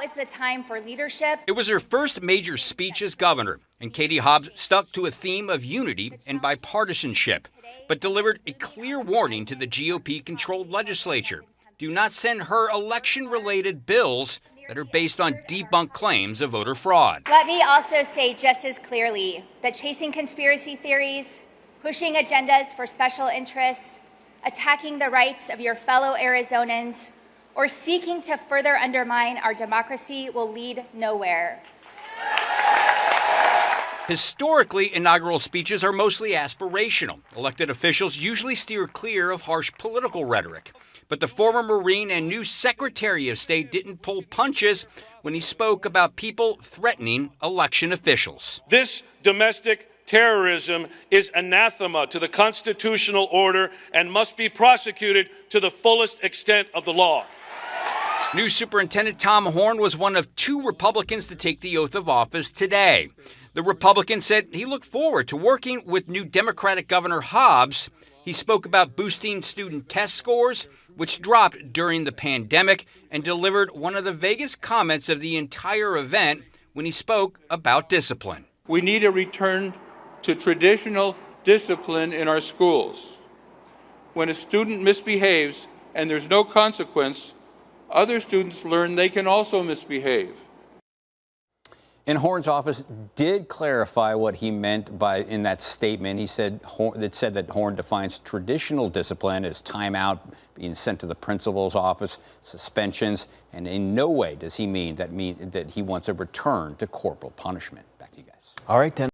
is the time for leadership. It was her first major speech as governor, and Katie Hobbs stuck to a theme of unity and bipartisanship, but delivered a clear warning to the GOP-controlled legislature. Do not send her election-related bills that are based on debunked claims of voter fraud. Let me also say just as clearly that chasing conspiracy theories, pushing agendas for special interests, attacking the rights of your fellow Arizonans, or seeking to further undermine our democracy will lead nowhere. Historically, inaugural speeches are mostly aspirational. Elected officials usually steer clear of harsh political rhetoric. But the former Marine and new Secretary of State didn't pull punches when he spoke about people threatening election officials. This domestic terrorism is anathema to the constitutional order and must be prosecuted to the fullest extent of the law. New Superintendent Tom Horn was one of 2 Republicans to take the oath of office today. The Republican said he looked forward to working with new Democratic Governor Hobbs. He spoke about boosting student test scores, which dropped during the pandemic, and delivered one of the vaguest comments of the entire event when he spoke about discipline. We need a return to traditional discipline in our schools. When a student misbehaves and there's no consequence, other students learn they can also misbehave. And Horn's office did clarify what he meant by in that statement. He said that Horn defines traditional discipline as timeout, being sent to the principal's office, suspensions, and in no way does he mean that he wants a return to corporal punishment. Back to you guys. All right, 10.